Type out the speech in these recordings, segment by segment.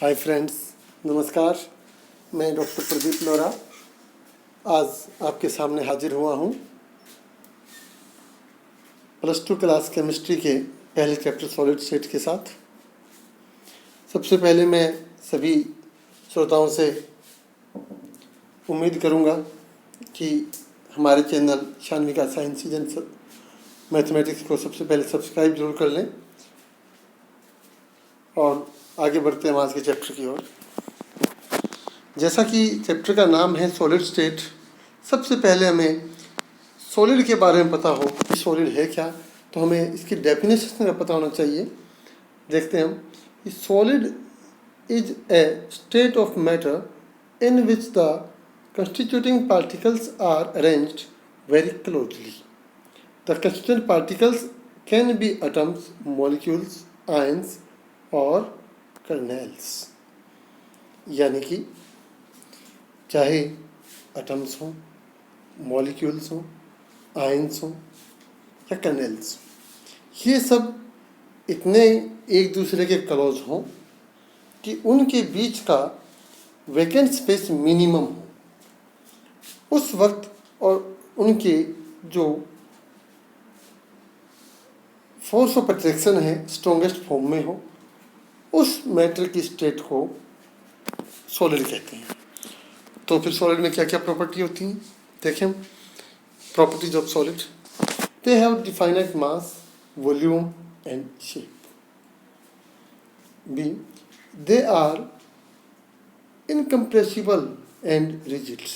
Hi friends, नमस्कार। मैं doctor Pradeep लोरा आज आपके सामने हाजिर हुआ हूँ +2 क्लास केमिस्ट्री के पहले चैप्टर सॉलिड स्टेट के साथ। सबसे पहले मैं सभी श्रोताओं से उम्मीद करूँगा कि हमारे चैनल शान्विका साइंस सीजन मैथमेटिक्स को सबसे पहले सब्सक्राइब जरूर कर लें और आगे बढ़ते हैं आज के चैप्टर की ओर। जैसा कि चैप्टर का नाम है सॉलिड स्टेट, सबसे पहले हमें सॉलिड के बारे में पता हो कि सॉलिड है क्या, तो हमें इसकी डेफिनेशन का पता होना चाहिए। देखते हैं हम कि solid is a state of matter in which the constituting particles are arranged very closely. The constituent particles can be atoms, molecules, ions और कर्नेल्स। यानी कि चाहे एटम्स हों, मॉलिक्यूल्स हों, आयंस हों या कर्नेल्स, ये सब इतने एक दूसरे के क्लोज हों कि उनके बीच का वैकेंट स्पेस मिनिमम हो उस वक्त, और उनके जो फोर्स ऑफ अट्रैक्शन है स्ट्रॉन्गेस्ट फॉर्म में हो, उस मैटर की स्टेट को सॉलिड कहते हैं। तो फिर सॉलिड में क्या क्या प्रॉपर्टी होती हैं देखें। Properties of solid, they have definite mass, volume and shape. B, they are incompressible and rigid.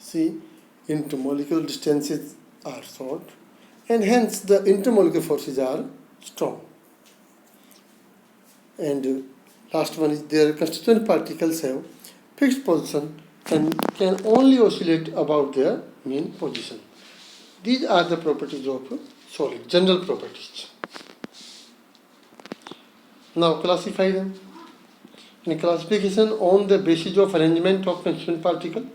C, intermolecular distances are short and hence the intermolecular forces are strong. And last one is their constituent particles have fixed position and can only oscillate about their mean position. These are the properties of solid, general properties. Now classify them. In classification on the basis of arrangement of constituent particle,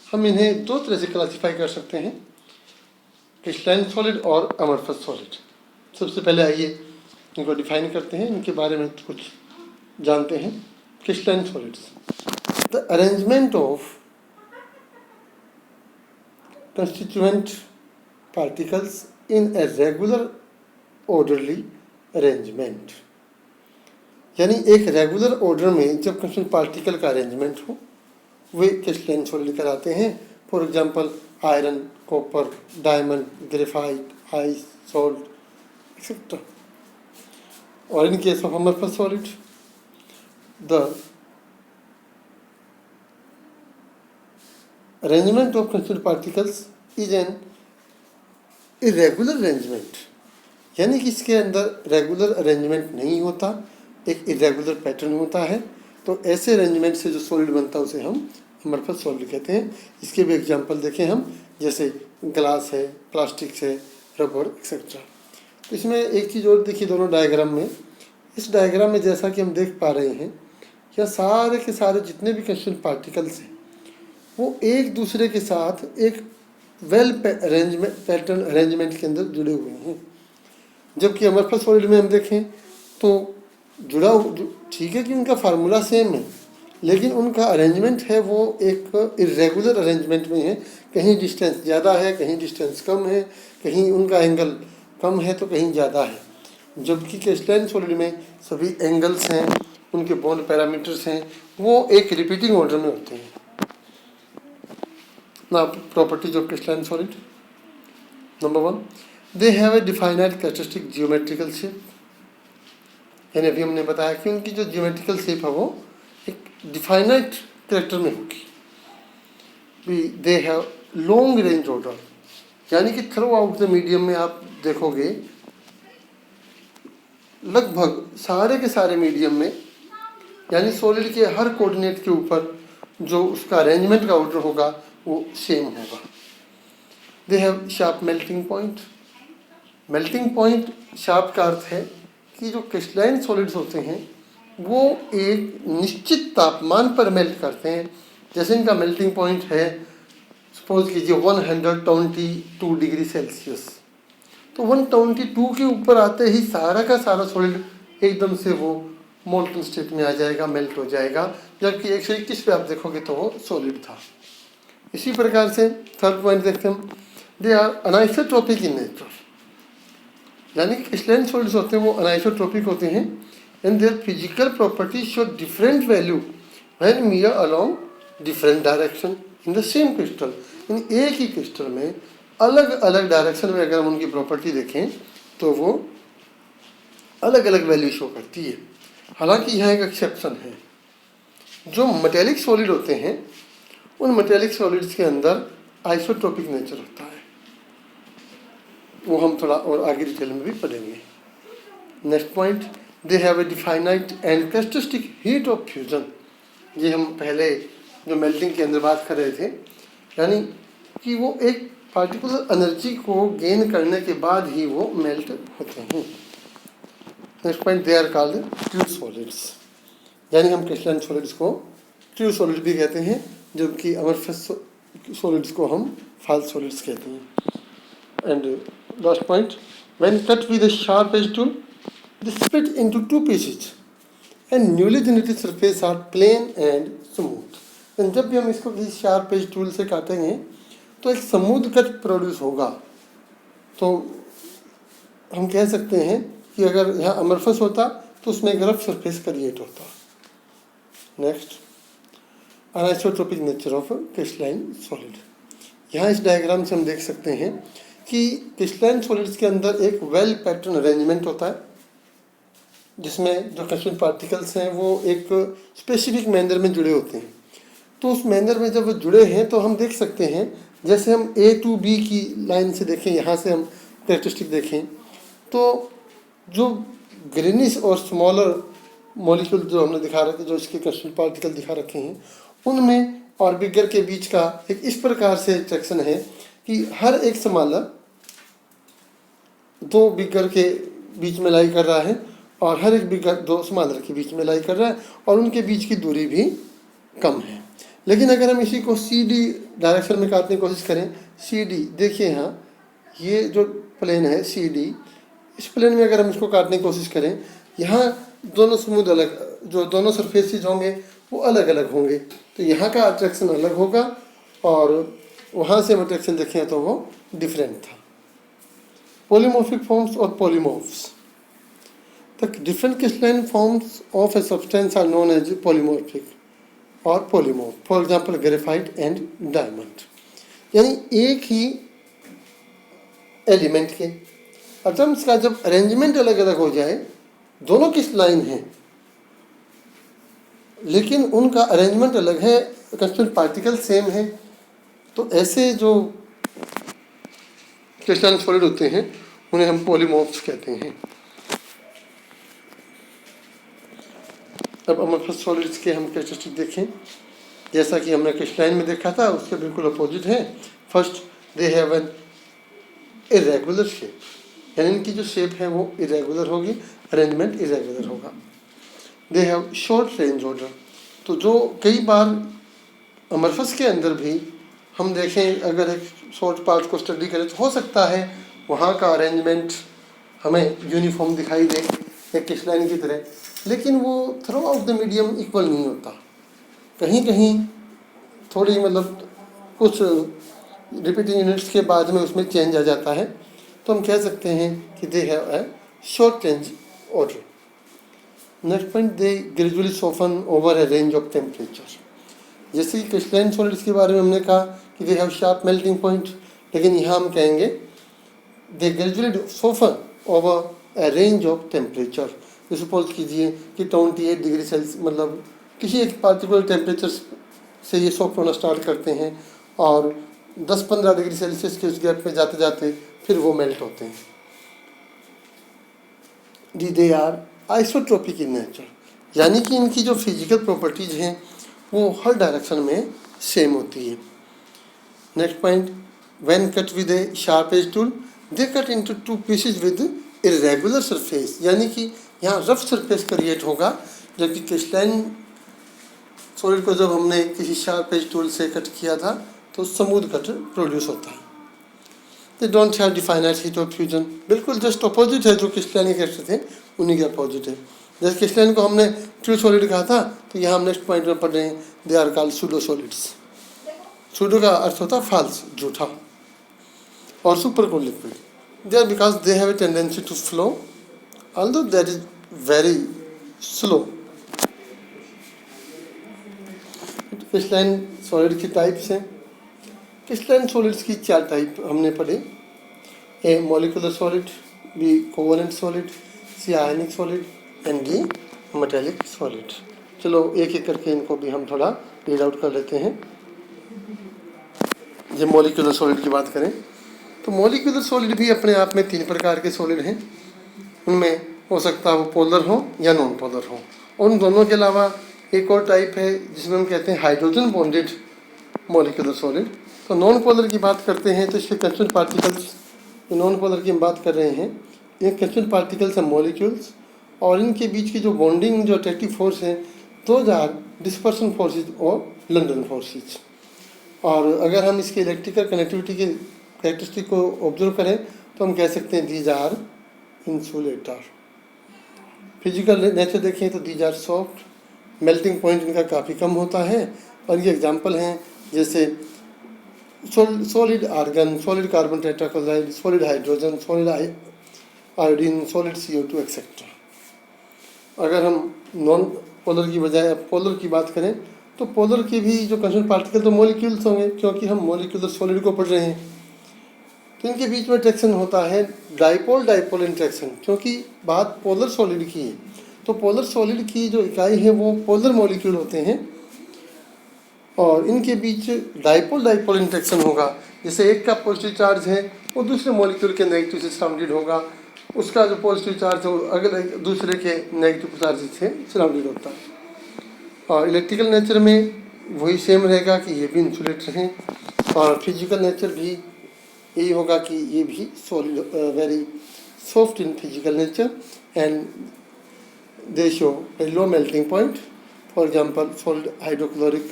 हम इन्हें दो तरह से classify कर सकते हैं, crystalline solid और amorphous solid. सबसे पहले आइए इनको डिफाइन करते हैं, इनके बारे में कुछ जानते हैं। Crystalline solids, the arrangement of constituent particles in a regular orderly arrangement. यानी एक रेगुलर ऑर्डर में जब कंस्टिट्यूएंट पार्टिकल का अरेंजमेंट हो, वे क्रिस्टलाइन सॉलिड कहलाते हैं। For example iron, copper, diamond, graphite, ice, salt etcetera. और in case of amorphous solid, the arrangement of constituent particles is an irregular arrangement. यानी कि इसके अंदर रेगुलर अरेंजमेंट नहीं होता, एक इरेगुलर पैटर्न होता है। तो ऐसे अरेंजमेंट से जो सॉलिड बनता है उसे हम अमरफस सॉलिड कहते हैं। इसके भी एग्जांपल देखें हम, जैसे ग्लास है, प्लास्टिक है, रबर एक्सेट्रा। तो इसमें एक चीज़ और देखिए दोनों डायग्राम में। इस डायग्राम में जैसा कि हम देख पा रहे हैं, यह सारे के सारे जितने भी कंस्टिट्यूएंट पार्टिकल्स हैं वो एक दूसरे के साथ एक वेल पैटर्न अरेंजमेंट के अंदर जुड़े हुए हैं। जबकि अमरफस सॉलिड में हम देखें तो जुड़ा ठीक है कि उनका फार्मूला सेम है, लेकिन उनका अरेंजमेंट है वो एक इरेगुलर अरेंजमेंट में है। कहीं डिस्टेंस ज़्यादा है, कहीं डिस्टेंस कम है, कहीं उनका एंगल कम है तो कहीं ज़्यादा है। जबकि क्रिस्टलाइन सॉलिड में सभी एंगल्स हैं, उनके बॉन्ड पैरामीटर्स हैं, वो एक रिपीटिंग ऑर्डर में होते हैं। ना properties of crystalline solid, number 1, they have A definite characteristic geometrical shape. यानी अभी हमने बताया कि उनकी जो जियोमेट्रिकल शेप है वो एक डिफाइनाइट कैरेक्टर में होगी। They have long range order, यानी कि थ्रू आउट द मीडियम में आप देखोगे लगभग सारे के सारे मीडियम में, यानी सॉलिड के हर कोऑर्डिनेट के ऊपर जो उसका अरेंजमेंट का ऑर्डर होगा वो सेम होगा। दे have sharp melting point. Melting point sharp का अर्थ है कि जो क्रिस्टलाइन सॉलिड्स होते हैं वो एक निश्चित तापमान पर मेल्ट करते हैं। जैसे इनका मेल्टिंग पॉइंट है, सपोज कीजिए 122 डिग्री सेल्सियस, तो 122 के ऊपर आते ही सारा का सारा सॉलिड एकदम से वो मोल्टन स्टेट में आ जाएगा, मेल्ट हो जाएगा, जबकि 121 पे आप देखोगे तो वो सॉलिड था। इसी प्रकार से थर्ड पॉइंट देखते हैं, दे आर अनाइसोट्रोपिक इन नेचर, यानी कि क्रिस्टलाइन सॉलिड्स होते हैं वो अनाइसोट्रोपिक होते हैं and their physical properties show different value when move along different direction in the same crystal. यानी एक ही क्रिस्टल में अलग अलग डायरेक्शन में अगर हम उनकी प्रॉपर्टी देखें तो वो अलग अलग वैल्यू शो करती है। हालांकि यहाँ एक एक्सेप्शन है, जो मेटेलिक सॉलिड होते हैं उन मेटेलिक सॉलिड्स के अंदर आइसोट्रोपिक नेचर होता है, वो हम थोड़ा और आगे डिटेल में भी पढ़ेंगे। Next point, they have A definite and characteristic heat of fusion. ये हम पहले जो मेल्टिंग के अंदर बात कर रहे थे, यानी कि वो एक पार्टिकुलर एनर्जी को गेन करने के बाद ही वो मेल्ट होते हैं। Next point, they are called true solids, यानी हम क्रिस्टलाइन सॉलिड्स को ट्रू सॉलिड भी कहते हैं, जबकि अमरफस सॉलिड्स को हम फॉल्स सॉलिड्स कहते हैं। And last point, when cut with a sharp edge tool they split into two pieces and newly generated surface are plane and smooth. जब भी हम इसको किसी शार्प एज टूल से काटेंगे तो एक स्मूथ कट प्रोड्यूस होगा। तो हम कह सकते हैं कि अगर यहाँ अमरफस होता तो उसमें एक रफ सरफेस क्रिएट होता। Next, anisotropic nature of crystalline solid. यहाँ इस डायग्राम से हम देख सकते हैं कि क्रिस्टलाइन सॉलिड्स के अंदर एक वेल पैटर्न अरेंजमेंट होता है, जिसमें जो क्रिस्टलाइन पार्टिकल्स हैं वो एक स्पेसिफिक मैनर में जुड़े होते हैं। तो उस मैनर में जब वो जुड़े हैं तो हम देख सकते हैं, जैसे हम A to B की लाइन से देखें, यहाँ से हम कैरेक्टरिस्टिक देखें तो जो ग्रीनिश और स्मॉलर मॉलिक्यूल जो हमने दिखा रखे, जो इसके क्रिस्टल पार्टिकल दिखा रखे हैं, उनमें और बिगर के बीच का एक इस प्रकार से अट्रैक्शन है कि हर एक स्मॉलर दो बिगर के बीच में लाई कर रहा है और हर एक बिगर दो स्मॉलर के बीच में लाई कर रहा है और उनके बीच की दूरी भी कम है। लेकिन अगर हम इसी को CD डायरेक्शन में काटने की कोशिश करें, CD देखिए यहाँ ये जो प्लेन है CD, इस प्लेन में अगर हम इसको काटने की कोशिश करें, यहाँ दोनों स्मूथ अलग, जो दोनों सरफेसेज होंगे वो अलग अलग होंगे, तो यहाँ का अट्रैक्शन अलग होगा और वहाँ से हम अट्रैक्शन देखें तो वो डिफरेंट था। पॉलीमॉर्फिक फॉर्म्स और polymorphs, the different crystalline forms of a substance are known as polymorphic और polymorph, for example graphite and diamond. यानी एक ही एलिमेंट के एटम्स का जब अरेंजमेंट अलग अलग हो जाए, दोनों क्रिस्टलाइन हैं लेकिन उनका अरेंजमेंट अलग है, क्रिस्टलाइन पार्टिकल सेम है, तो ऐसे जो क्रिस्टलाइन सॉलिड होते हैं उन्हें हम पॉलीमॉर्फ्स कहते हैं। अब अमरफस सॉलिड्स के हम कैरेक्टरिस्टिक देखें, जैसा कि हमने क्रिस्टलाइन में देखा था उसके बिल्कुल अपोजिट है। First, they have an irregular shape, यानी इनकी जो शेप है वो इरेगुलर होगी, अरेंजमेंट इरेगुलर होगा। They have short range order, तो जो कई बार अमरफस के अंदर भी हम देखें, अगर एक शॉर्ट पार्ट को स्टडी करें तो हो सकता है वहाँ का अरेंजमेंट हमें यूनिफॉर्म दिखाई दे एक क्रिस्टलाइन की तरह, लेकिन वो through out the medium equal नहीं होता, कहीं कहीं थोड़ी मतलब कुछ रिपीटिंग यूनिट्स के बाद में उसमें चेंज आ जाता है, तो हम कह सकते हैं कि they have A short range order. Next point, they gradually soften over a range of temperature. जैसे कि क्रिस्टलाइन सॉलिड्स के बारे में हमने कहा कि they have sharp melting point, लेकिन यहाँ हम कहेंगे they gradually soften over a range of temperature. Suppose कीजिए कि 28 डिग्री सेल्सियस, मतलब किसी एक पार्टिकुलर टेम्परेचर से ये सॉफ्ट होना स्टार्ट करते हैं और 10-15 डिग्री सेल्सियस के उस गैप में जाते जाते फिर वो मेल्ट होते हैं। They are isotropic in nature, यानी कि इनकी जो फिजिकल प्रॉपर्टीज हैं वो हर डायरेक्शन में सेम होती है। Next point, when cut with a sharp edge tool they cut into two pieces with irregular surface, यानी कि यहाँ रफ सरफेस क्रिएट होगा, जबकि क्रिस्टलाइन सॉलिड को जब हमने किसी शार्प एज टूल से कट किया था तो स्मूथ कट प्रोड्यूस होता है। They don't have definite heat of fusion, बिल्कुल जस्ट अपोजिट है जो क्रिस्टलाइन के थे उन्हीं के अपोजिट है। जैसे क्रिस्टलाइन को हमने ट्रू सॉलिड कहा था, तो यहाँ हम नेक्स्ट पॉइंट में पढ़ रहे हैं they are called pseudo solids. Pseudo का अर्थ होता है फाल्स, झूठा, और super cool liquid. They are because they have a tendency to flow although that is very slow. Crystalline solid की टाइप्स हैं। क्रिस्टलाइन सॉलिड्स की 4 टाइप हमने पढ़े। A molecular solid, B covalent solid, C ionic solid and D metallic solid. चलो एक एक करके इनको भी हम थोड़ा रीड आउट कर लेते हैं। ये मॉलिक्यूलर सॉलिड की बात करें तो मॉलिक्यूलर सॉलिड भी अपने आप में 3 प्रकार के सॉलिड हैं। उनमें हो सकता है वो पोलर हो या नॉन पोलर हो। और उन दोनों के अलावा एक और टाइप है जिसमें हम कहते हैं हाइड्रोजन बॉन्डेड मॉलिक्यूलर सॉलिड। तो नॉन पोलर की बात करते हैं तो इसके कंस्टिट्यूएंट पार्टिकल्स, नॉन पोलर की हम बात कर रहे हैं, ये कंस्टिट्यूएंट पार्टिकल्स हैं मॉलिक्यूल्स, और इनके बीच की जो बॉन्डिंग, जो अट्रैक्टिव फोर्स है, दोज आर डिस्पर्सन फोर्सेज और लंडन फोर्सेज। और अगर हम इसके इलेक्ट्रिकल कनेक्टिविटी के कैरेक्टरिस्टिक को ऑब्जर्व करें तो हम कह सकते हैं these are insulator. Physical nature देखें तो these are soft, melting point इनका काफ़ी कम होता है। और ये एग्जांपल हैं जैसे solid argon, solid carbon tetrachloride, solid hydrogen, solid iodine, solid CO2 etcetera. अगर हम नॉन पोलर की बजाय पोलर की बात करें तो पोलर के भी जो कंस्टिट्यूएंट पार्टिकल तो मॉलिक्यूल्स होंगे, क्योंकि हम मॉलिक्यूलर सॉलिड को पढ़ रहे हैं। तो इनके बीच में अट्रैक्शन होता है डाइपोल डाइपोल इंट्रैक्शन। क्योंकि बात पोलर सॉलिड की है तो पोलर सॉलिड की जो इकाई है वो पोलर मॉलिक्यूल होते हैं, और इनके बीच डाइपोल डाइपोल इंट्रैक्शन होगा। जैसे एक का पॉजिटिव चार्ज है वो दूसरे मॉलिक्यूल के नेगेटिव से सराउंडेड होगा, उसका जो पॉजिटिव चार्ज है वो अगले दूसरे के नेगेटिव चार्ज से सराउंडेड होता है। और इलेक्ट्रिकल नेचर में वही सेम रहेगा कि ये भी इंसुलेटर हैं, और फिजिकल नेचर भी यही होगा कि ये भी solid, very soft in physical nature, and they show A low melting point. For example solid hydrochloric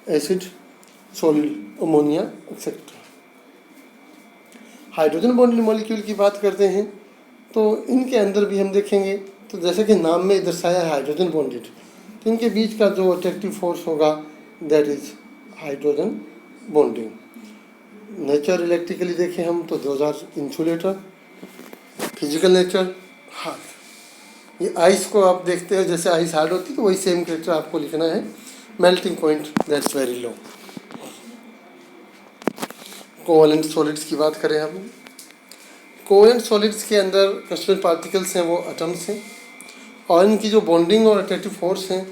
acid, solid ammonia etcetera. Hydrogen bonded molecule की बात करते हैं तो इनके अंदर भी हम देखेंगे तो जैसे कि नाम में दर्शाया है हाइड्रोजन बॉन्डेड, तो इनके बीच का जो अट्रैक्टिव फोर्स होगा that is hydrogen bonding. Nature electrically देखें हम तो those are insulator. Physical nature hard. ये आइस को आप देखते हो, जैसे आइस हार्ड होती है तो वही सेम कैरेक्टर आपको लिखना है। Melting point that's very low. Covalent solids की बात करें हम, कोवेलेंट सॉलिड्स के अंदर कंस्टिट्यूएंट पार्टिकल्स हैं वो एटम्स हैं, और इनकी जो बॉन्डिंग और अट्रैक्टिव फोर्स हैं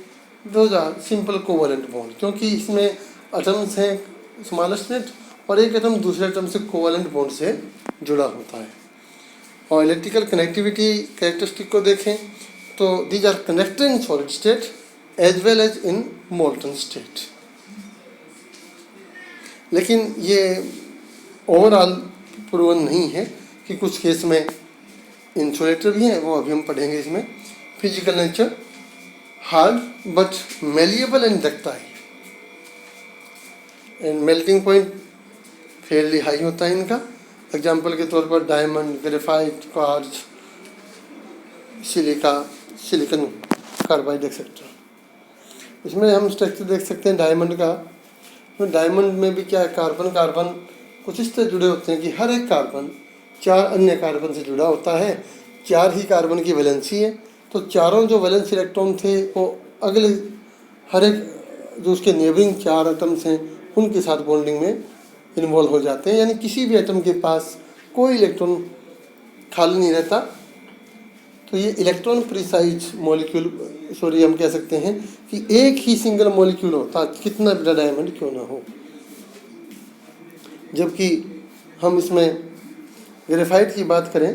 those are simple covalent bond. क्योंकि इसमें एटम्स हैं स्मॉलेस्ट नेट, और एक एटम दूसरे एटम से कोवेलेंट बॉन्ड से जुड़ा होता है। और इलेक्ट्रिकल कनेक्टिविटी कैरेक्टरिस्टिक को देखें तो these are connected in solid state as well as in molten state. लेकिन ये ओवरऑल प्रूवन नहीं है कि कुछ केस में इंसुलेटर भी हैं, वो अभी हम पढ़ेंगे इसमें। Physical nature hard but malleable and ductile, and melting point fairly high होता है इनका। एग्जाम्पल के तौर पर diamond, graphite, quartz, silica, silicon carbide etcetera. इसमें हम स्ट्रक्चर देख सकते हैं डायमंड का। तो डायमंड में भी क्या है, कार्बन कार्बन कुछ इस तरह जुड़े होते हैं कि हर एक कार्बन 4 अन्य कार्बन से जुड़ा होता है। 4 ही कार्बन की वैलेंसी है, तो चारों जो वैलेंस इलेक्ट्रॉन थे वो अगले हर एक जो उसके नेबरिंग 4 एटम्स हैं उनके साथ बॉन्डिंग में इन्वॉल्व हो जाते हैं। यानी किसी भी एटम के पास कोई इलेक्ट्रॉन खाली नहीं रहता। तो ये इलेक्ट्रॉन प्रिसाइज मॉलिक्यूल, सॉरी हम कह सकते हैं कि एक ही सिंगल मॉलिक्यूल होता कितना बड़ा डायमंड क्यों ना हो। जबकि हम इसमें ग्रेफाइट की बात करें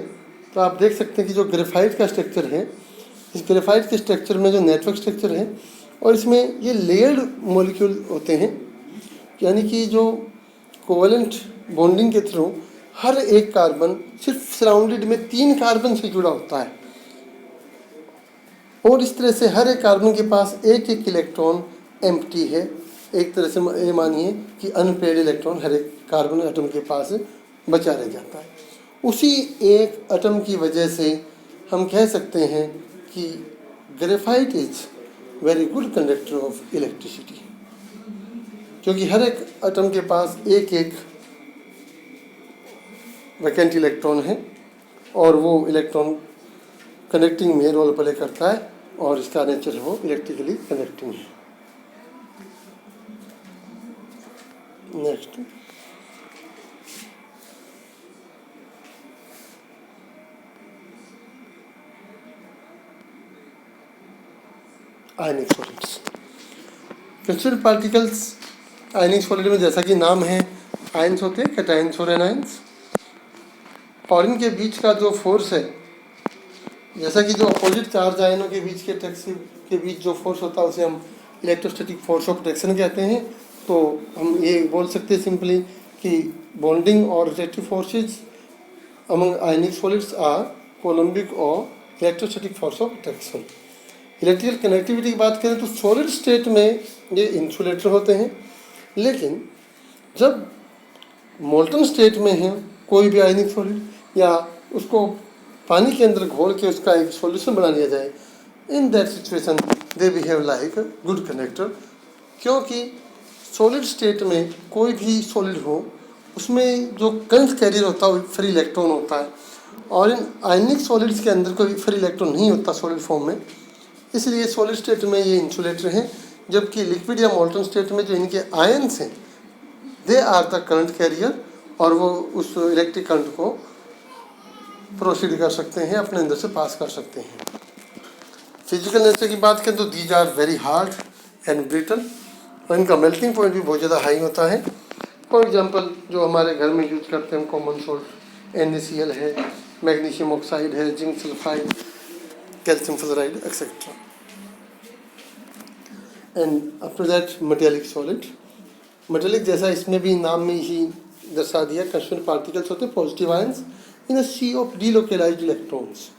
तो आप देख सकते हैं कि जो ग्रेफाइट का स्ट्रक्चर है, इस ग्रेफाइट के स्ट्रक्चर में जो नेटवर्क स्ट्रक्चर है, और इसमें ये लेयर्ड मॉलिक्यूल होते हैं। यानी कि जो कोवेलेंट बॉन्डिंग के थ्रू हर एक कार्बन सिर्फ सराउंडेड में 3 कार्बन से जुड़ा होता है, और इस तरह से हर एक कार्बन के पास एक एक इलेक्ट्रॉन एम्प्टी है। एक तरह से ये मानिए कि अनपेयर्ड इलेक्ट्रॉन हर एक कार्बन एटम के पास बचा रह जाता है। उसी एक एटम की वजह से हम कह सकते हैं कि graphite is very good conductor of electricity, क्योंकि हर एक एटम के पास एक एक वैकेंट इलेक्ट्रॉन है और वो इलेक्ट्रॉन कनेक्टिंग में रोल प्ले करता है और इसका नेचर है वो इलेक्ट्रिकली कनेक्टिंग है। नेक्स्ट, आयनिक सॉलिड्स। क्रिस्टल पार्टिकल्स आयनिक सॉलिड में जैसा कि नाम है आयंस होते हैं, कैटायंस और एनायंस, और इनके बीच का जो फोर्स है, जैसा कि जो अपोजिट चार्ज आयनों के बीच के बीच जो फोर्स होता है उसे हम इलेक्ट्रोस्टैटिक फोर्स ऑफ अट्रैक्शन कहते हैं। तो हम ये बोल सकते हैं सिंपली कि बॉन्डिंग और relative forces among ionic solids are coulombic और electrostatic force of attraction. Electrical connectivity की बात करें तो सॉलिड स्टेट में ये इंसुलेटर होते हैं, लेकिन जब मोल्टन स्टेट में है कोई भी आयनिक सॉलिड या उसको पानी के अंदर घोल के उसका एक सॉल्यूशन बना लिया जाए, in that situation they behave like good connector, क्योंकि सॉलिड स्टेट में कोई भी सॉलिड हो उसमें जो करंट कैरियर होता है वो फ्री इलेक्ट्रॉन होता है, और इन आयनिक सॉलिड्स के अंदर कोई फ्री इलेक्ट्रॉन नहीं होता सॉलिड फॉर्म में, इसलिए सॉलिड स्टेट में ये इंसुलेटर हैं। जबकि लिक्विड या मोल्टन स्टेट में जो इनके आयन्स हैं they are the current carrier, और वो उस इलेक्ट्रिक करंट को प्रोसीड कर सकते हैं, अपने अंदर से पास कर सकते हैं। फिजिकल नेचर की बात करें तो these are very hard and brittle, और इनका मेल्टिंग पॉइंट भी बहुत ज़्यादा हाई होता है। फॉर एग्जांपल जो हमारे घर में यूज करते हैं कॉमन सोल्ट NaCl है, मैग्नीशियम ऑक्साइड है, zinc sulphide, calcium fluoride etcetera. And after that metallic solid. Metallic जैसा इसमें भी नाम में ही दर्शा दिया, कंस्टिट्यूएंट पार्टिकल्स होते हैं positive ions in a sea of delocalised electrons,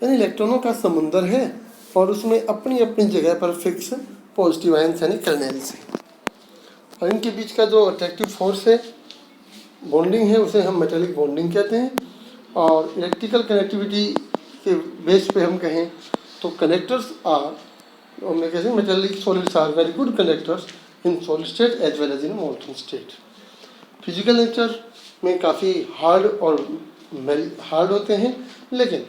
यानी इलेक्ट्रॉनों का समुंदर है और उसमें अपनी अपनी जगह पर फिक्स पॉजिटिव आयंस यानी कर्नेल्स हैं, और इनके बीच का जो अट्रैक्टिव फोर्स है, बॉन्डिंग है, उसे हम मेटेलिक बॉन्डिंग कहते हैं। और इलेक्ट्रिकल कनेक्टिविटी के बेस पे हम कहें तो कनेक्टर्स आर, मैं कहते हैं metallic solids are very good connectors in solid state as well as in molten state. Physical nature में काफ़ी हार्ड और हार्ड होते हैं, लेकिन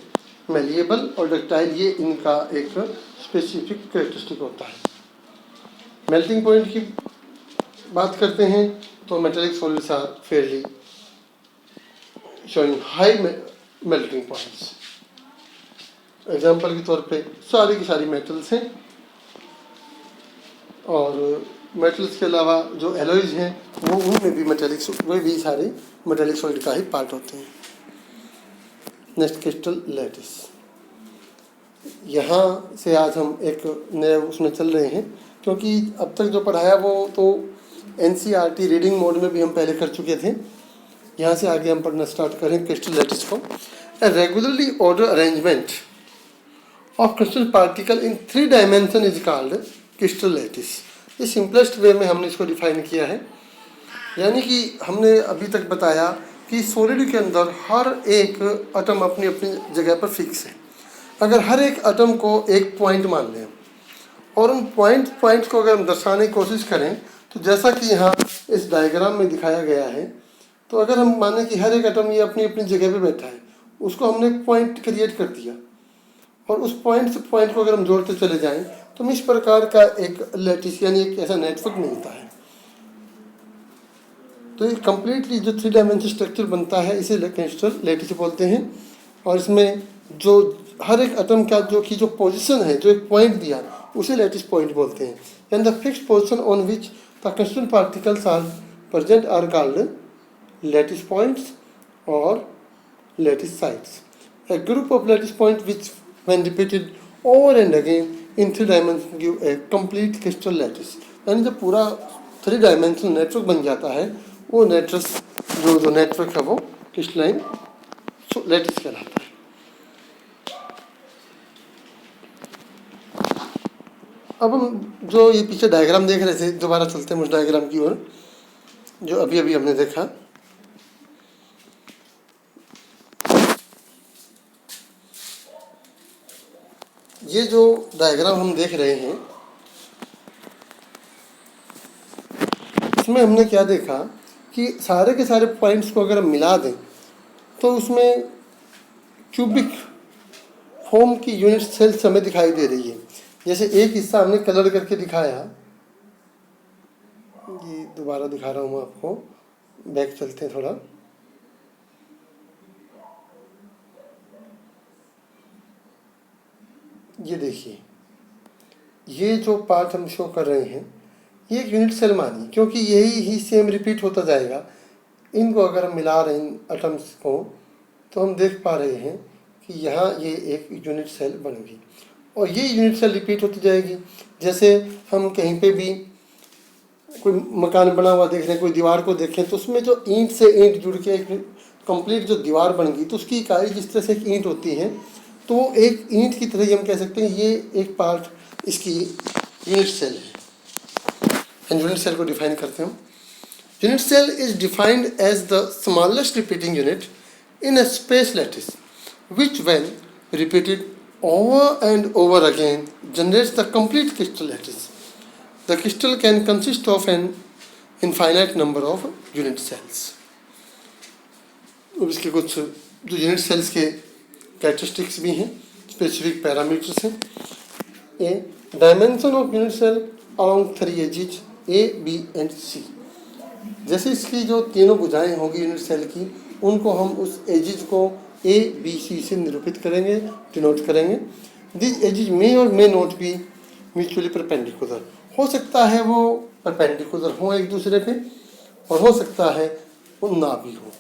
मेलिएबल और डक्टाइल ये इनका एक स्पेसिफिक कैरेक्टरिस्टिक होता है। मेल्टिंग पॉइंट की बात करते हैं तो metallic solids are fairly showing high melting points. Example के तौर पे सारी की सारी मेटल्स हैं, और मेटल्स के अलावा जो एलॉयज हैं वो उनमें भी वे भी सारे मेटेलिक सॉलिड का ही पार्ट होते हैं। Next, crystal lattice. यहाँ से आज हम एक नए उसमें चल रहे हैं, क्योंकि अब तक जो पढ़ाया वो तो NCERT रीडिंग मोड में भी हम पहले कर चुके थे। यहाँ से आगे हम पढ़ना स्टार्ट करें क्रिस्टल लैटिस को। A regularly order arrangement of crystal particle in 3 dimension is called crystal lattice. ये सिंपलेस्ट वे में हमने इसको डिफाइन किया है, यानी कि हमने अभी तक बताया कि सॉलिड के अंदर हर एक एटम अपनी अपनी जगह पर फिक्स है। अगर हर एक एटम को एक पॉइंट मान लें और उन पॉइंट को अगर हम दर्शाने की कोशिश करें तो जैसा कि यहाँ इस डायग्राम में दिखाया गया है, तो अगर हम माने कि हर एक एटम ये अपनी अपनी जगह पे बैठा है, उसको हमने पॉइंट क्रिएट कर दिया, और उस पॉइंट से पॉइंट को अगर हम जोड़ते चले जाएं तो इस प्रकार का एक लैटिस यानी एक ऐसा नेटवर्क मिलता है। तो ये कम्प्लीटली जो 3 डायमेंशन स्ट्रक्चर बनता है इसे क्रिस्टल लैटिस बोलते हैं। और इसमें जो हर एक एटम का जो पोजीशन है, जो एक पॉइंट दिया, उसे लैटिस पॉइंट बोलते हैं। And the fixed position on which the crystal particles are present are called lattice points और lattice sites. A group of lattice points which when repeated over and again in 3 dimensions give a complete crystal lattice। यानी जब पूरा 3 dimensional network बन जाता है, वो network है वो क्रिस्टलाइन लैटिस कहलाता है। अब हम जो ये पीछे डायग्राम देख रहे थे, दोबारा चलते हैं उस डायग्राम की ओर जो अभी अभी हमने देखा। ये जो डायग्राम हम देख रहे हैं, इसमें हमने क्या देखा कि सारे के सारे पॉइंट्स को अगर हम मिला दें तो उसमें क्यूबिक फॉर्म की यूनिट सेल्स हमें दिखाई दे रही है। जैसे एक हिस्सा हमने कलर करके दिखाया, ये दोबारा दिखा रहा हूँ मैं आपको, बैक चलते हैं थोड़ा। ये देखिए, ये जो पार्ट हम शो कर रहे हैं ये एक यूनिट सेल मानिए, क्योंकि यही ही सेम रिपीट होता जाएगा। इनको अगर हम मिला रहे हैं इन एटम्स को, तो हम देख पा रहे हैं कि यहाँ ये एक यूनिट सेल बनेगी और ये यूनिट सेल रिपीट होती जाएगी। जैसे हम कहीं पे भी कोई मकान बना हुआ देख रहे हैं, कोई दीवार को देखें, तो उसमें जो ईंट से ईंट जुड़ के एक कंप्लीट जो दीवार बन गई, तो उसकी इकाई जिस तरह से एक ईंट होती है, तो वो एक ईंट की तरह ही हम कह सकते हैं ये एक पार्ट इसकी यूनिट सेल है। यूनिट सेल को डिफाइन करते हैं। Unit cell is defined as the smallest repeating unit in a space lattice, which when repeated over and over again generates the complete crystal lattice. The crystal can consist of an infinite number of unit cells. अब इसके कुछ जो unit sales के characteristics भी हैं, specific parameters हैं। A dimension of unit cell along 3 edges A, B and C। जैसे इसकी जो तीनों भुजाएं होगी यूनिट सेल की, उनको हम उस एजिज को ए बी सी से निरूपित करेंगे, डिनोट करेंगे। दिस एजिज मे और may not be mutually perpendicular. हो सकता है वो परपेंडिकुलर हो एक दूसरे पे, और हो सकता है वो ना भी हो।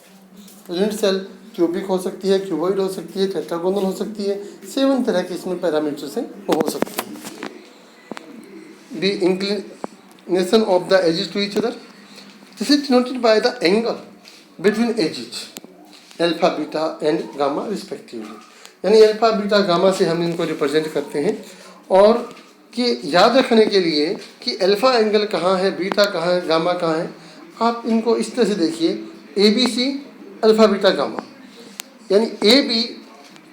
तो यूनिट सेल क्यूबिक हो सकती है, क्यूबॉइड हो सकती है, टेट्रागोनल हो सकती है, 7 तरह के इसमें पैरामीटर्स हैं वो हो सकती है। The inclination of the edges to each other, this is denoted by the angle between edges alpha beta and gamma respectively. यानी अल्फा बीटा गामा से हम इनको रिप्रेजेंट करते हैं। और कि याद रखने के लिए कि अल्फा एंगल कहाँ है, बीटा कहाँ है, गामा कहाँ है, आप इनको इस तरह से देखिए, A B C alpha beta gamma, यानी ए बी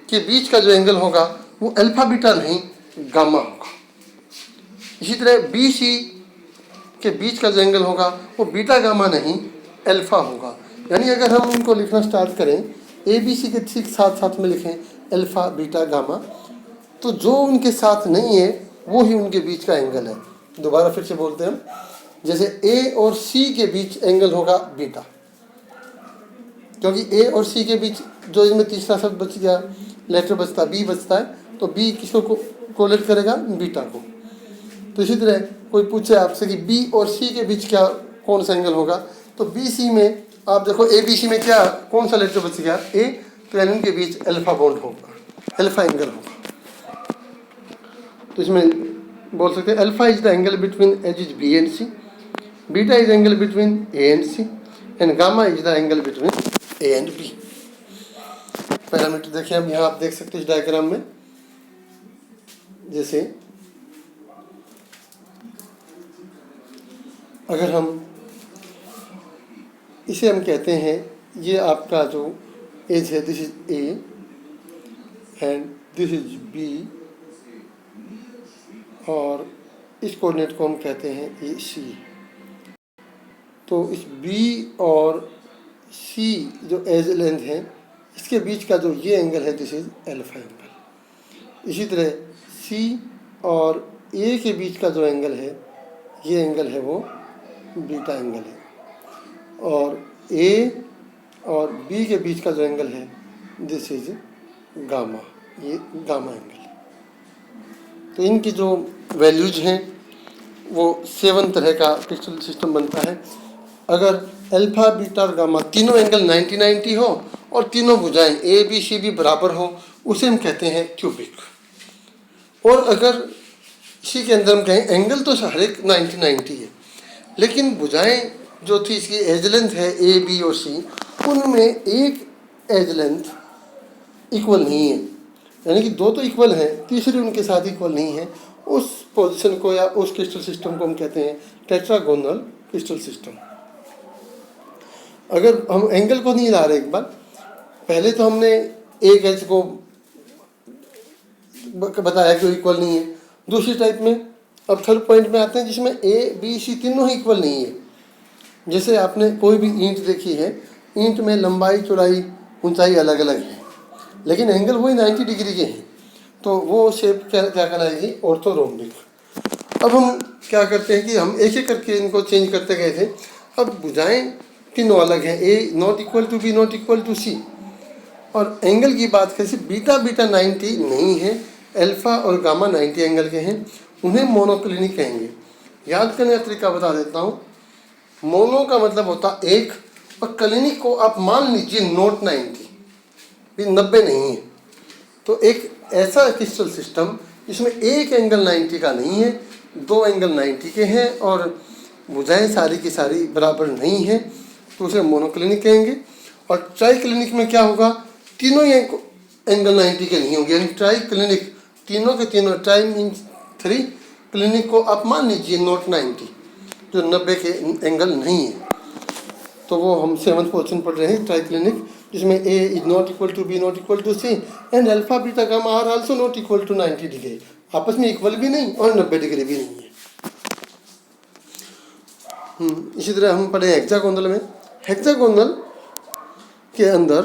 के बीच का जो एंगल होगा वो अल्फा बीटा नहीं गामा होगा। इसी तरह बी सी के बीच का जो एंगल होगा वो बीटा गामा नहीं अल्फा होगा। यानी अगर हम उनको लिखना स्टार्ट करें, ए बी सी के ठीक साथ साथ में लिखें अल्फा बीटा गामा, तो जो उनके साथ नहीं है वो ही उनके बीच का एंगल है। दोबारा फिर से बोलते हैं हम, जैसे ए और सी के बीच एंगल होगा बीटा, क्योंकि ए और सी के बीच जो इनमें तीसरा शब्द बच गया, लेटर बचता बी बचता है, तो बी किसको कोलेट करेगा, बीटा को। तो इसी तरह कोई पूछे आपसे कि बी और सी के बीच क्या कौन सा एंगल होगा, तो बी सी में आप देखो ए बी सी में क्या कौन सा लेटर बच गया, ए, तो यानी उनके बीच अल्फा बॉन्ड होगा, अल्फा एंगल होगा। तो इसमें बोल सकते हैं alpha is the angle between edges B and C, beta is angle between A and C, and gamma is the angle between A and B. Parameter देखिए हम यहाँ आप देख सकते हैं इस डायग्राम में, जैसे अगर हम इसे हम कहते हैं, ये आपका जो एज है, this is A and this is B, और इस कोऑर्डिनेट को हम कहते हैं ये सी। तो इस बी और सी जो एज लेंथ है, इसके बीच का जो ये एंगल है, दिस इज अल्फा एंगल। इसी तरह सी और ए के बीच का जो एंगल है, ये एंगल है वो बीटा एंगल है, और ए और बी के बीच का जो एंगल है, दिस इज गामा, ये गामा एंगल। तो इनकी जो वैल्यूज हैं वो 7 तरह का क्रिस्टल सिस्टम बनता है। अगर अल्फा बीटा और गामा तीनों एंगल 90-90 हो और तीनों भुजाएं ए बी सी भी बराबर हो, उसे हम कहते हैं क्यूबिक। और अगर इसी के अंदर हम कहें एंगल तो हर एक 90-90 है, लेकिन भुजाएं जो थी इसकी एज लेंथ है ए बी और सी, उनमें एक एज लेंथ इक्वल नहीं है, यानी कि 2 तो इक्वल हैं, तीसरी उनके साथ इक्वल नहीं है। उस पोजीशन को या उस क्रिस्टल सिस्टम को हम कहते हैं टेट्रागोनल क्रिस्टल सिस्टम। अगर हम एंगल को नहीं ला रहे, एक बार पहले तो हमने एक एज को बताया कि वो इक्वल नहीं है। दूसरी टाइप में अब थर्ड पॉइंट में आते हैं जिसमें ए बी सी तीनों ही इक्वल नहीं है। जैसे आपने कोई भी ईंट देखी है, ईंट में लंबाई चौड़ाई ऊंचाई अलग अलग है, लेकिन एंगल वही 90 डिग्री के हैं, तो वो शेप क्या कहलाएगी, ऑर्थोरोम्बिक। अब हम क्या करते हैं कि हम एक एक करके इनको चेंज करते गए थे। अब भुजाएं तीनों अलग हैं, A not equal to B not equal to C. और एंगल की बात करें, बीटा 90 नहीं है, अल्फा और गामा 90 एंगल के हैं, उन्हें मोनोक्लिनिक कहेंगे। याद करने का तरीका बता देता हूँ। मोनो का मतलब होता एक, और क्लिनिक को आप मान लीजिए नॉट 90, भी 90 नहीं है। तो एक ऐसा क्रिस्टल सिस्टम जिसमें एक एंगल 90 का नहीं है, दो एंगल 90 के हैं और भुजाएं सारी की सारी बराबर नहीं है, तो उसे मोनोक्लिनिक कहेंगे। और ट्राई क्लिनिक में क्या होगा, तीनों ही एंगल 90 के नहीं होंगे, यानी ट्राई क्लिनिक तीनों के तीनों, ट्राई मीन्स 3, क्लिनिक को आप मान लीजिए नॉट 90, जो 90 के एंगल नहीं है। तो वो हम 7th पोर्शन पढ़ रहे हैं, ट्राई क्लिनिक, जिसमें A is not equal to B not equal to C and alpha beta gamma are also not equal to 90 degree. आपस में इक्वल भी नहीं और 90 डिग्री भी नहीं है। इसी तरह हम पढ़े हेक्सागोनल में। हेक्सागोनल के अंदर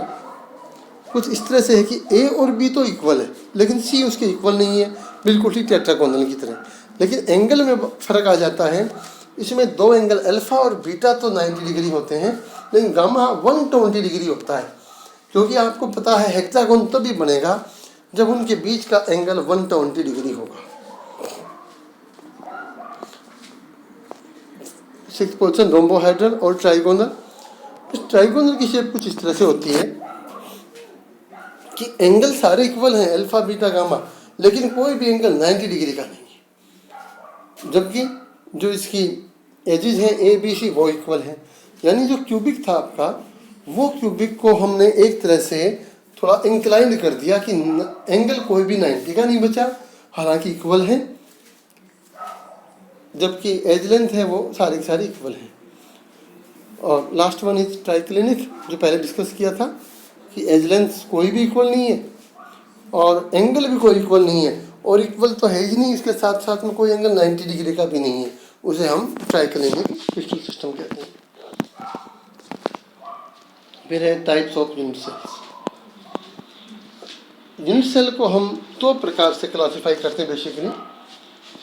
कुछ इस तरह से है कि ए और बी तो इक्वल है, लेकिन सी उसके इक्वल नहीं है, बिल्कुल ठीक टेट्रागोनल की तरह। लेकिन एंगल में फ़र्क आ जाता है। इसमें दो एंगल अल्फा और बीटा तो 90 डिग्री होते हैं, लेकिन गामा 120 डिग्री होता है, क्योंकि आपको पता है हेक्सागोन तभी बनेगा जब उनके बीच का एंगल 120 डिग्री होगा। 6th पोर्शन रोम्बोहेड्रल और ट्राइगोनल। इस ट्राइगोनल की शेप कुछ इस तरह से होती है कि एंगल सारे इक्वल हैं, अल्फा बीटा गामा, लेकिन कोई भी एंगल 90 डिग्री का नहीं है, जबकि जो इसकी एजेस हैं ए बी सी वो इक्वल हैं। यानी जो क्यूबिक था आपका, वो क्यूबिक को हमने एक तरह से थोड़ा इंक्लाइंड कर दिया कि एंगल कोई भी 90 का नहीं बचा, हालांकि इक्वल हैं, जबकि एज लेंथ है वो सारी की सारी इक्वल हैं। और लास्ट वन इज ट्राइक्लिनिक, जो पहले डिस्कस किया था कि एज लेंथ कोई भी इक्वल नहीं है और एंगल भी कोई इक्वल नहीं है, और इक्वल तो है ही नहीं, इसके साथ साथ में कोई एंगल 90 डिग्री का भी नहीं है, उसे हम ट्राइक्लिनिक क्रिस्टल सिस्टम कहते हैं। फिर है types of unit cells. Unit cell को हम दो प्रकार से क्लासिफाई करते हैं बेसिकली।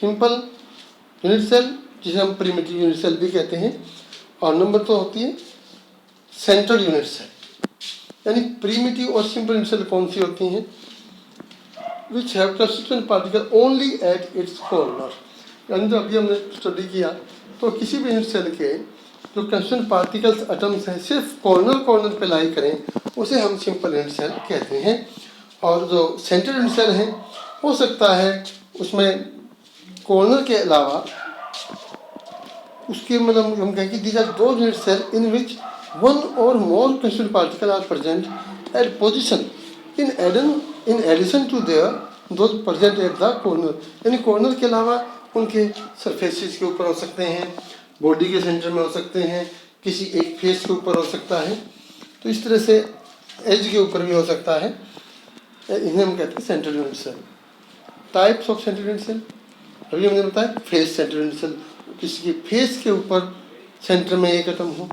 सिंपल यूनिट सेल, जिसे हम प्रिमिटिव यूनिट सेल भी कहते हैं, और नंबर 2 होती है सेंट्रल यूनिट सेल। यानी प्रिमिटिव और सिंपल यूनिट सेल कौन सी होती हैं, which have constituent particle only at its corner. यानी जो अभी हमने स्टडी किया, तो किसी भी यूनिट सेल के जो कंस्टिट्यूएंट पार्टिकल्स एटम्स हैं सिर्फ कॉर्नर पे लाई करें, उसे हम सिंपल यूनिट सेल कहते हैं। और जो सेंट्रल यूनिट सेल है, हो सकता है उसमें कॉर्नर के अलावा उसके मतलब हम कहें कि दीज आर दो unit cell in which one or more constituent particle are present at position in addition to there those present at the corner. यानी कॉर्नर के अलावा उनके सरफेसेस के ऊपर हो सकते हैं, बॉडी के सेंटर में हो सकते हैं, किसी एक फेस के ऊपर हो सकता है, तो इस तरह से एज के ऊपर भी हो सकता है। इन्हें हम कहते हैं central unit cell. Types of central unit cell, अभी हमने बताया फेस सेंट्रल यूनिट सेल, किसी के फेस के ऊपर सेंटर में एक एटम हो।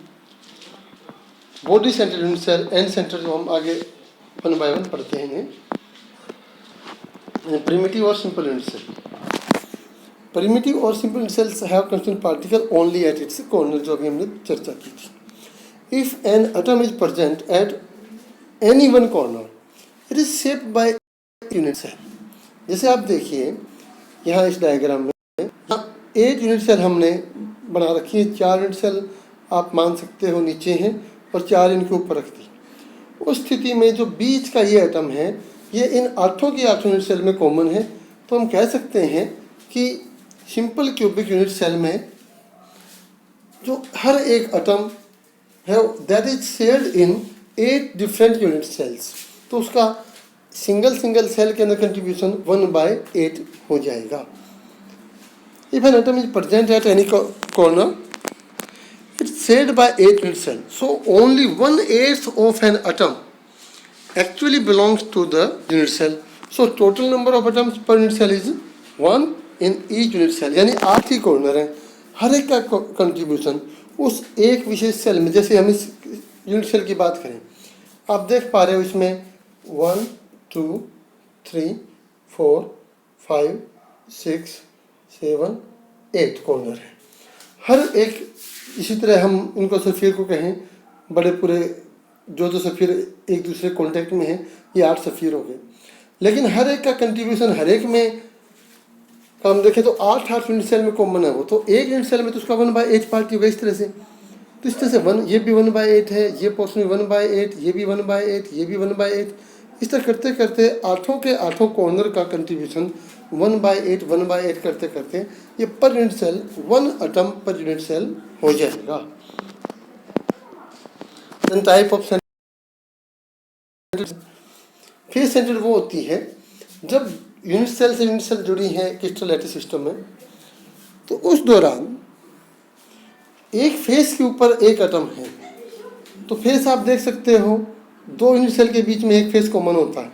Body central unit cell, end centre, जो हम आगे 1 बाय 1 पढ़ते हैं। प्रिमिटिव और सिंपल यूनिट सेल। प्रिमिटिव और simple unit cells have constituent particle only at its corner, जो अभी हमने चर्चा की थी। If an atom is present at any one corner, it is shaped by unit cell. जैसे आप देखिए यहाँ इस डायग्राम में 8 यूनिट सेल हमने बना रखी है, 4 यूनिट सेल आप मान सकते हो नीचे हैं और 4 इनके ऊपर रख दी। उस स्थिति में जो बीच का ये एटम है, ये इन 8 की 8 यूनिट सेल में कॉमन है, तो हम कह सकते हैं कि सिंपल क्यूबिक यूनिट सेल में जो हर एक एटम है that is shared in 8 different unit cells, तो उसका सिंगल सेल के अंदर कंट्रीब्यूशन 1/8 हो जाएगा। If an atom is present at any corner, it's shared by 8 unit cells. So only 1/8 of an atom actually belongs to the unit cell. So total number of atoms per unit cell is 1 in each unit cell, यानी 8 ही corner हैं, हर एक का contribution उस एक विशेष cell में। जैसे हम इस यूनिट सेल की बात करें, आप देख पा रहे हो इसमें 1 2 3 4 5 6 7 8 कॉर्नर है हर एक। इसी तरह हम उनको सफ़ीर को कहें, बड़े पूरे जो सफ़ीर एक दूसरे कॉन्टेक्ट में हैं, ये 8 सफ़ीर हो गए। लेकिन हर एक का कंट्रीब्यूशन, हर एक में का हम देखें तो 8 यूनिट सेल में कॉमन है वो, तो एक यूनिट सेल में तो उसका 1/8 पार्ट होगा इस तरह से। तो इस तरह से 1 ये भी 1/8 है, ये पोर्शन भी 1/8, ये भी 1/8, ये भी 1/8, इस तरह करते करते 8 के 8 कॉर्नर का कंट्रीब्यूशन 1/8 करते करते ये per unit cell 1 atom per unit cell हो जाएगा। टाइप ऑफ फेज सेंटर्ड वो होती है जब यूनिट सेल से यूनिट सेल जुड़ी हैं क्रिस्टल लैटिस सिस्टम में, तो उस दौरान एक फेस के ऊपर एक एटम है। तो फेस आप देख सकते हो, 2 यूनिट सेल के बीच में एक फेस कॉमन होता है।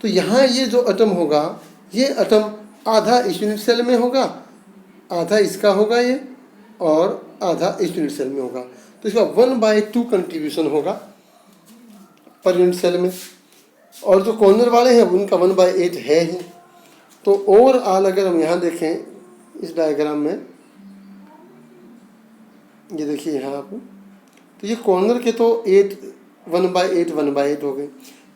तो यहाँ ये जो एटम होगा, ये एटम आधा इस यूनिट सेल में होगा, आधा इसका होगा ये, और आधा इस यूनिट सेल में होगा। तो इसका 1/2 कंट्रीब्यूशन होगा पर यूनिट सेल में, और जो कॉर्नर वाले हैं उनका 1/8 है ही। तो ओवरऑल अगर हम यहाँ देखें इस डायग्राम में, ये देखिए यहाँ आप, तो ये कॉर्नर के तो 1/8 हो गए।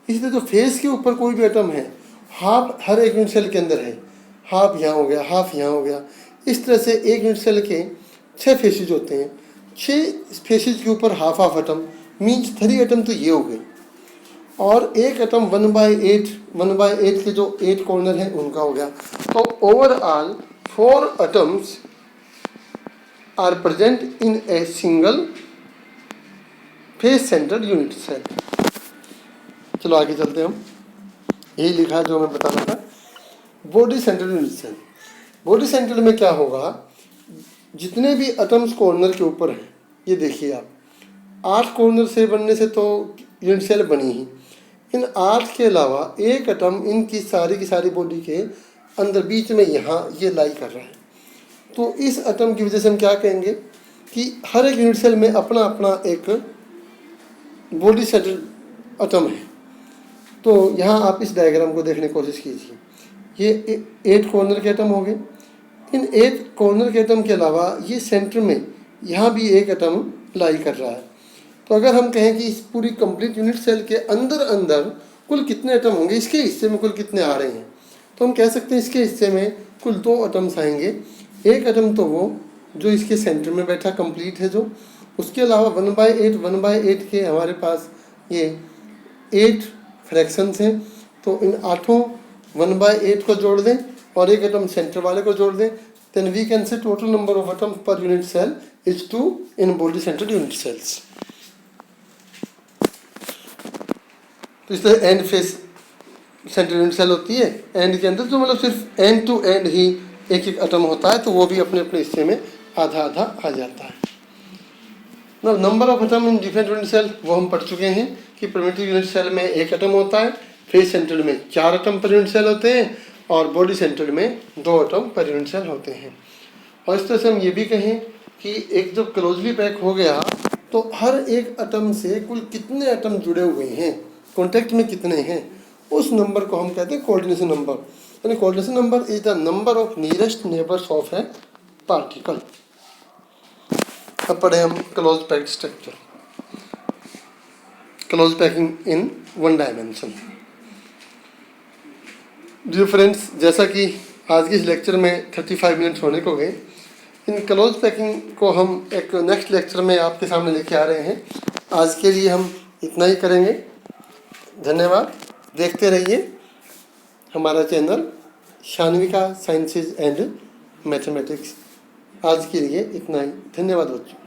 इसलिए जो फेस के ऊपर कोई भी एटम है, हाफ हर एक यूनिट सेल के अंदर है, हाफ यहाँ हो गया, हाफ यहाँ हो गया। इस तरह से एक यूनिट सेल के 6 फेसेज होते हैं, 6 फेसेज के ऊपर हाफ एटम मीन्स 3 एटम तो ये हो गए, और एक एटम 1/8 के जो 8 कॉर्नर हैं उनका हो गया। तो overall 4 atoms are present in a single face centred unit cell. चलो आगे चलते हैं हम। यही लिखा है जो मैं बता रहा था, body centred unit cell. Body centred में क्या होगा, जितने भी एटम्स कॉर्नर के ऊपर हैं, ये देखिए आप, 8 कॉर्नर से बनने से तो यूनिट सेल बनी ही, इन 8 के अलावा एक एटम इनकी सारी की सारी बॉडी के अंदर बीच में यहाँ ये लाई कर रहा है। तो इस एटम की वजह से हम क्या कहेंगे कि हर एक यूनिट सेल में अपना अपना एक बॉडी सेंटर्ड एटम है। तो यहाँ आप इस डायग्राम को देखने की कोशिश कीजिए, ये 8 कॉर्नर के एटम हो गए। इन 8 कॉर्नर के एटम के अलावा ये सेंटर में यहाँ भी एक एटम लाई कर रहा है। तो अगर हम कहें कि इस पूरी कंप्लीट यूनिट सेल के अंदर अंदर कुल कितने एटम होंगे, इसके हिस्से में कुल कितने आ रहे हैं, तो हम कह सकते हैं इसके हिस्से में कुल 2 एटम्स आएंगे। एक एटम तो वो जो इसके सेंटर में बैठा कंप्लीट है जो, उसके अलावा 1/8 के हमारे पास ये 8 फ्रैक्शंस हैं। तो इन 8 1/8 को जोड़ दें और एक एटम सेंटर वाले को जोड़ दें, then we can say total number of atoms per unit cell is 2 in body centred unit cells. तो इस तरह and face central unit cell होती है, एंड के अंदर जो मतलब सिर्फ एंड टू एंड ही एक एक एटम होता है, तो वो भी अपने अपने हिस्से में आधा आधा आ जाता है। Number of atom in different unit cell वो हम पढ़ चुके हैं कि प्रिमिटिव यूनिट सेल में एक एटम होता है, फेस सेंट्रल में 4 एटम पर यूनिट सेल होते हैं, और बॉडी सेंट्रल में 2 एटम पर यूनिट सेल होते हैं। और इस तरह से हम ये भी कहें कि एक जब क्लोजली पैक हो गया तो हर एक एटम से कुल कितने एटम जुड़े हुए हैं, कॉन्टैक्ट में कितने हैं, उस नंबर को हम कहते हैं कोऑर्डिनेशन नंबर। यानी coordination number is the number of nearest neighbours of a particle. अब पढ़े हम close packed structure, close packing in 1 dimension. Dear friends, जैसा कि आज के इस लेक्चर में 35 मिनट्स होने को गए, इन क्लोज पैकिंग को हम एक नेक्स्ट लेक्चर में आपके सामने लेके आ रहे हैं। आज के लिए हम इतना ही करेंगे। धन्यवाद। देखते रहिए हमारा चैनल शान्विका साइंसेज एंड मैथमेटिक्स। आज के लिए इतना ही। धन्यवाद बच्चों।